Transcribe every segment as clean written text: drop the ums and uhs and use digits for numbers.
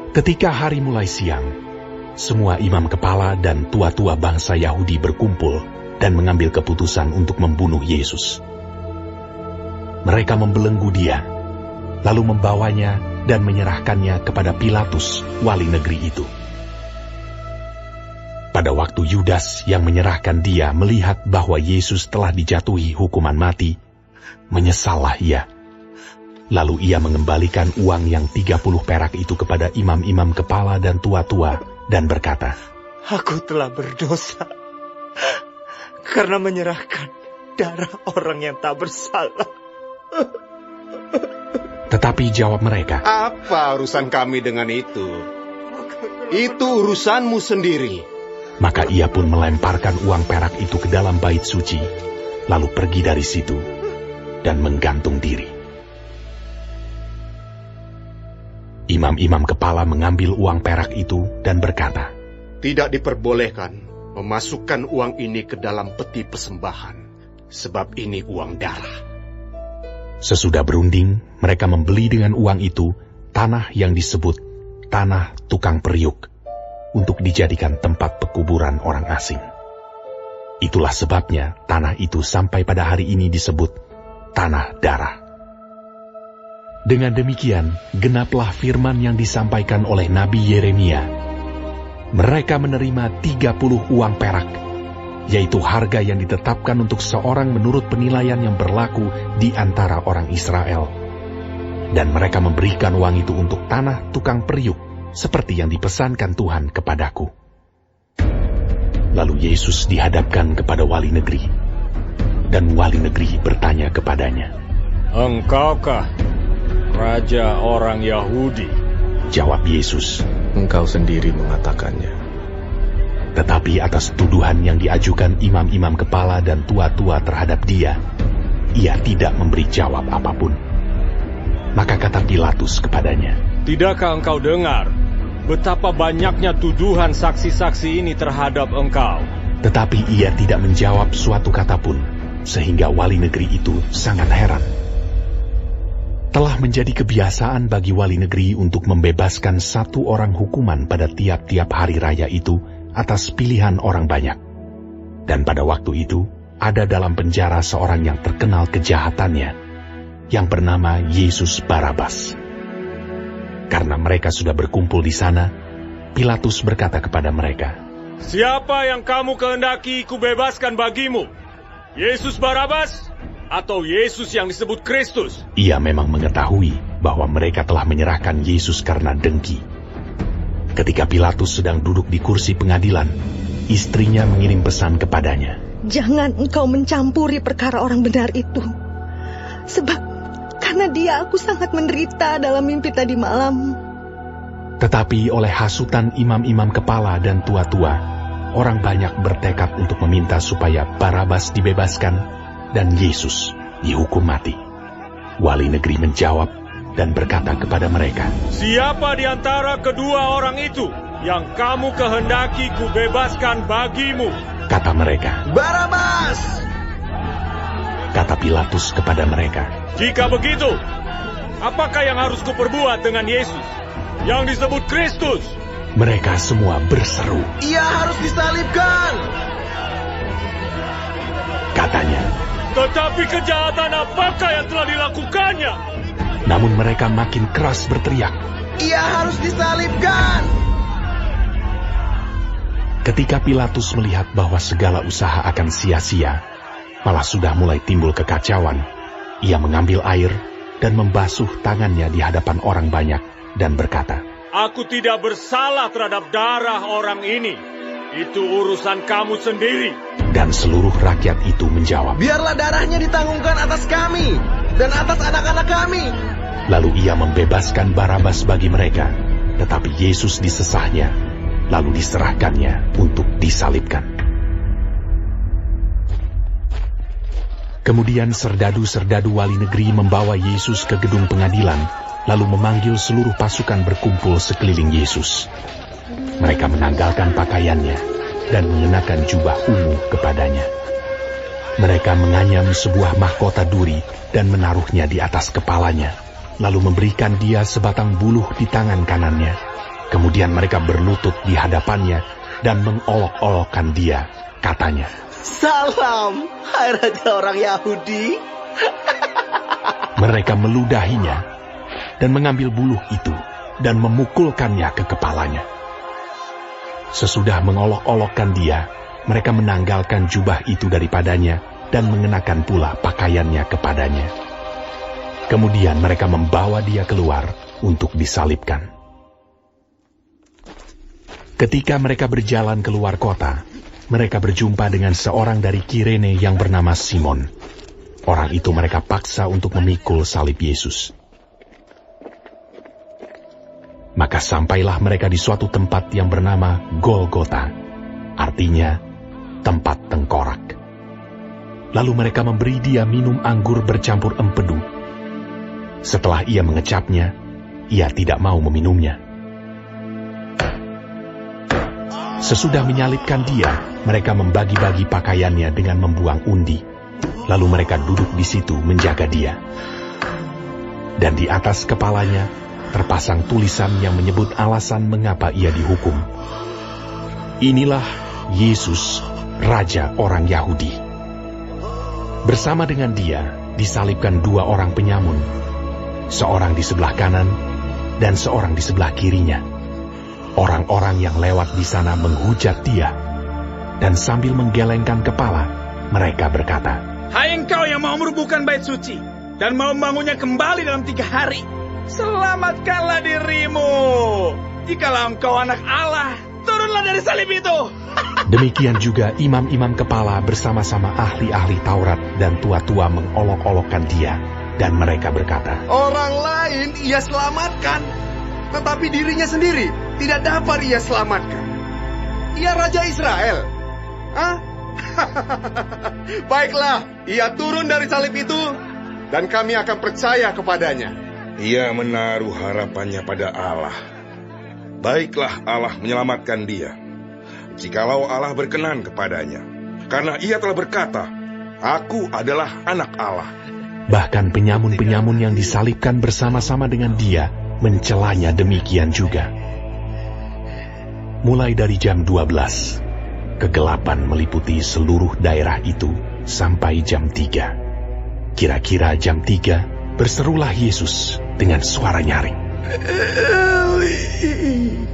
Ketika hari mulai siang, semua imam kepala dan tua-tua bangsa Yahudi berkumpul dan mengambil keputusan untuk membunuh Yesus. Mereka membelenggu dia, lalu membawanya dan menyerahkannya kepada Pilatus, wali negeri itu. Pada waktu Yudas yang menyerahkan dia melihat bahwa Yesus telah dijatuhi hukuman mati, menyesallah ia. Lalu ia mengembalikan uang yang 30 perak itu kepada imam-imam kepala dan tua-tua dan berkata, "Aku telah berdosa karena menyerahkan darah orang yang tak bersalah." Tetapi jawab mereka, "Apa urusan kami dengan itu? Itu urusanmu sendiri." Maka ia pun melemparkan uang perak itu ke dalam bait suci, lalu pergi dari situ dan menggantung diri. Imam-imam kepala mengambil uang perak itu dan berkata, "Tidak diperbolehkan memasukkan uang ini ke dalam peti persembahan, sebab ini uang darah." Sesudah berunding, mereka membeli dengan uang itu tanah yang disebut tanah tukang periuk untuk dijadikan tempat pekuburan orang asing. Itulah sebabnya tanah itu sampai pada hari ini disebut tanah darah. Dengan demikian, genaplah firman yang disampaikan oleh Nabi Yeremia. Mereka menerima 30 uang perak, yaitu harga yang ditetapkan untuk seorang menurut penilaian yang berlaku di antara orang Israel. Dan mereka memberikan uang itu untuk tanah tukang periuk, seperti yang dipesankan Tuhan kepadaku. Lalu Yesus dihadapkan kepada wali negeri, dan wali negeri bertanya kepadanya, "Engkaukah Raja orang Yahudi?" Jawab Yesus, "Engkau sendiri mengatakannya." Tetapi atas tuduhan yang diajukan imam-imam kepala dan tua-tua terhadap dia, ia tidak memberi jawab apapun. Maka kata Pilatus kepadanya, "Tidakkah engkau dengar betapa banyaknya tuduhan saksi-saksi ini terhadap engkau?" Tetapi ia tidak menjawab suatu kata pun, sehingga wali negeri itu sangat heran. Telah menjadi kebiasaan bagi wali negeri untuk membebaskan satu orang hukuman pada tiap-tiap hari raya itu atas pilihan orang banyak. Dan pada waktu itu, ada dalam penjara seorang yang terkenal kejahatannya, yang bernama Yesus Barabas. Karena mereka sudah berkumpul di sana, Pilatus berkata kepada mereka, "Siapa yang kamu kehendaki kubebaskan bagimu? Yesus Barabas atau Yesus yang disebut Kristus?" Ia memang mengetahui bahwa mereka telah menyerahkan Yesus karena dengki. Ketika Pilatus sedang duduk di kursi pengadilan, istrinya mengirim pesan kepadanya, "Jangan engkau mencampuri perkara orang benar itu. Sebab karena dia aku sangat menderita dalam mimpi tadi malam." Tetapi oleh hasutan imam-imam kepala dan tua-tua, orang banyak bertekad untuk meminta supaya Barabas dibebaskan dan Yesus dihukum mati. Wali negeri menjawab dan berkata kepada mereka, "Siapa di antara kedua orang itu yang kamu kehendaki kubebaskan bagimu?" Kata mereka, "Barabas!" Kata Pilatus kepada mereka, "Jika begitu, apakah yang harus kuperbuat dengan Yesus yang disebut Kristus?" Mereka semua berseru, "Ia harus disalibkan!" Katanya. "Tetapi kejahatan apakah yang telah dilakukannya?" Namun mereka makin keras berteriak, "Ia harus disalibkan!" Ketika Pilatus melihat bahwa segala usaha akan sia-sia, malah sudah mulai timbul kekacauan, ia mengambil air dan membasuh tangannya di hadapan orang banyak dan berkata, "Aku tidak bersalah terhadap darah orang ini. Itu urusan kamu sendiri." Dan seluruh rakyat itu menjawab, "Biarlah darahnya ditanggungkan atas kami dan atas anak-anak kami." Lalu ia membebaskan Barabas bagi mereka, tetapi Yesus disesahnya, lalu diserahkannya untuk disalibkan. Kemudian serdadu-serdadu wali negeri membawa Yesus ke gedung pengadilan, lalu memanggil seluruh pasukan berkumpul sekeliling Yesus. Mereka menanggalkan pakaiannya dan mengenakan jubah ungu kepadanya. Mereka menganyam sebuah mahkota duri dan menaruhnya di atas kepalanya, lalu memberikan dia sebatang buluh di tangan kanannya Kemudian mereka berlutut di hadapannya dan mengolok-olokkan dia, katanya, Salam, hai raja orang Yahudi. Mereka meludahinya dan mengambil buluh itu dan memukulkannya ke kepalanya. Sesudah mengolok-olokkan dia, mereka menanggalkan jubah itu daripadanya dan mengenakan pula pakaiannya kepadanya. Kemudian mereka membawa dia keluar untuk disalibkan. Ketika mereka berjalan keluar kota, mereka berjumpa dengan seorang dari Kirene yang bernama Simon. Orang itu mereka paksa untuk memikul salib Yesus. Maka sampailah mereka di suatu tempat yang bernama Golgota, artinya tempat tengkorak. Lalu mereka memberi dia minum anggur bercampur empedu. Setelah ia mengecapnya, ia tidak mau meminumnya. Sesudah menyalibkan dia, mereka membagi-bagi pakaiannya dengan membuang undi. Lalu mereka duduk di situ menjaga dia. Dan di atas kepalanya terpasang tulisan yang menyebut alasan mengapa ia dihukum. Inilah Yesus, Raja orang Yahudi. Bersama dengan dia disalibkan dua orang penyamun, seorang di sebelah kanan dan seorang di sebelah kirinya. Orang-orang yang lewat di sana menghujat dia, dan sambil menggelengkan kepala, mereka berkata, Hai engkau yang mau merubuhkan bait suci, dan mau membangunnya kembali dalam 3 hari, selamatkanlah dirimu. Jikalau engkau anak Allah, turunlah dari salib itu. Demikian juga imam-imam kepala bersama-sama ahli-ahli Taurat dan tua-tua mengolok-olokkan dia, dan mereka berkata, Orang lain ia selamatkan, tetapi dirinya sendiri tidak dapat ia selamatkan. Ia Raja Israel. Hah? Baiklah, ia turun dari salib itu, dan kami akan percaya kepadanya. Ia menaruh harapannya pada Allah. Baiklah Allah menyelamatkan dia, jikalau Allah berkenan kepadanya. Karena ia telah berkata, Aku adalah anak Allah. Bahkan penyamun-penyamun yang disalibkan bersama-sama dengan dia mencelanya demikian juga. Mulai dari jam 12, kegelapan meliputi seluruh daerah itu sampai jam 3. Kira-kira jam 3, berserulah Yesus dengan suara nyaring. Eli, Eli,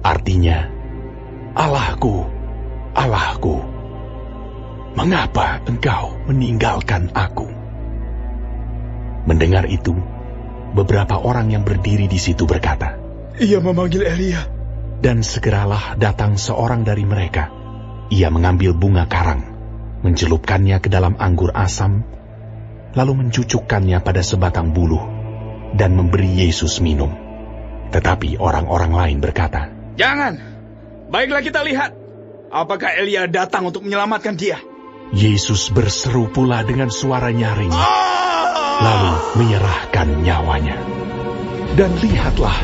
Artinya, Allahku, Allahku, mengapa engkau meninggalkan aku? Mendengar itu, beberapa orang yang berdiri di situ berkata, Ia memanggil Elia. Dan segeralah datang seorang dari mereka. Ia mengambil bunga karang, mencelupkannya ke dalam anggur asam, lalu mencucukkannya pada sebatang buluh, dan memberi Yesus minum. Tetapi orang-orang lain berkata, Jangan. Baiklah kita lihat, apakah Elia datang untuk menyelamatkan dia. Yesus berseru pula dengan suara nyaring, lalu menyerahkan nyawanya. Dan lihatlah,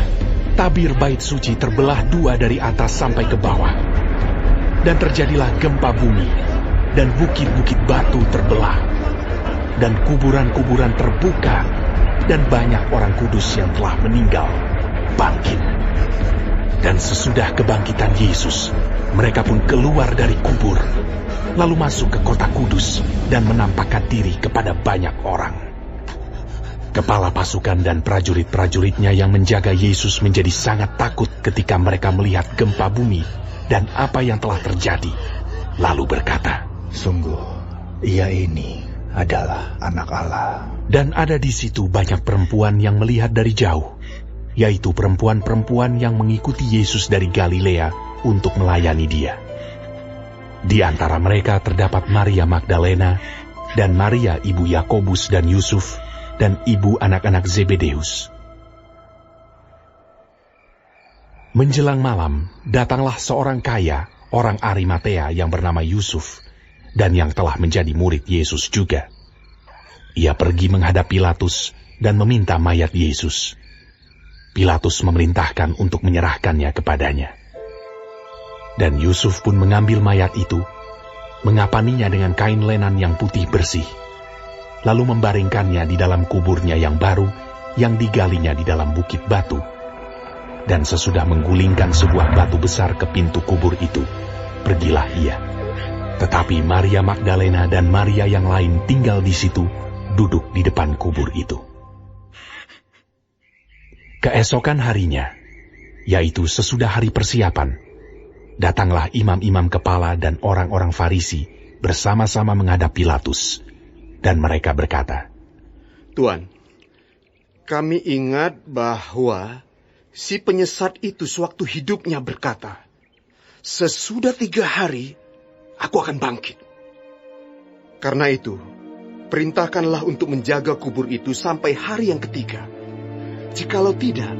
tabir bait suci terbelah 2 dari atas sampai ke bawah. Dan terjadilah gempa bumi, dan bukit-bukit batu terbelah. Dan kuburan-kuburan terbuka, dan banyak orang kudus yang telah meninggal bangkit. Dan sesudah kebangkitan Yesus, mereka pun keluar dari kubur, lalu masuk ke kota kudus dan menampakkan diri kepada banyak orang. Kepala pasukan dan prajurit-prajuritnya yang menjaga Yesus menjadi sangat takut ketika mereka melihat gempa bumi dan apa yang telah terjadi, lalu berkata, Sungguh, ia ini adalah anak Allah. Dan ada di situ banyak perempuan yang melihat dari jauh, yaitu perempuan-perempuan yang mengikuti Yesus dari Galilea untuk melayani dia. Di antara mereka terdapat Maria Magdalena, dan Maria ibu Yakobus dan Yusuf, dan ibu anak-anak Zebedeus. Menjelang malam, datanglah seorang kaya, orang Arimatea yang bernama Yusuf, dan yang telah menjadi murid Yesus juga. Ia pergi menghadap Pilatus dan meminta mayat Yesus. Pilatus memerintahkan untuk menyerahkannya kepadanya. Dan Yusuf pun mengambil mayat itu, mengapaninya dengan kain lenan yang putih bersih, lalu membaringkannya di dalam kuburnya yang baru yang digalinya di dalam bukit batu. Dan sesudah menggulingkan sebuah batu besar ke pintu kubur itu, pergilah ia. Tetapi Maria Magdalena dan Maria yang lain tinggal di situ, duduk di depan kubur itu. Keesokan harinya, yaitu sesudah hari persiapan, datanglah imam-imam kepala dan orang-orang Farisi bersama-sama menghadap Pilatus. Dan mereka berkata, Tuan, kami ingat bahwa si penyesat itu sewaktu hidupnya berkata, sesudah 3 hari, aku akan bangkit. Karena itu, perintahkanlah untuk menjaga kubur itu sampai hari yang ketiga. Jikalau tidak,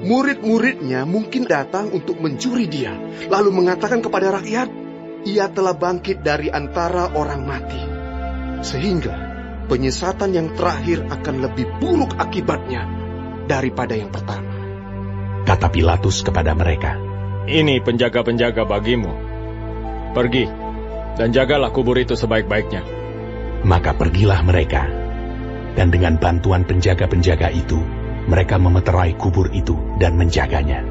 murid-muridnya mungkin datang untuk mencuri dia, lalu mengatakan kepada rakyat, ia telah bangkit dari antara orang mati. Sehingga penyesatan yang terakhir akan lebih buruk akibatnya daripada yang pertama. Kata Pilatus kepada mereka, Ini penjaga-penjaga bagimu. Pergi, dan jagalah kubur itu sebaik-baiknya. Maka pergilah mereka, dan dengan bantuan penjaga-penjaga itu, mereka memeterai kubur itu dan menjaganya.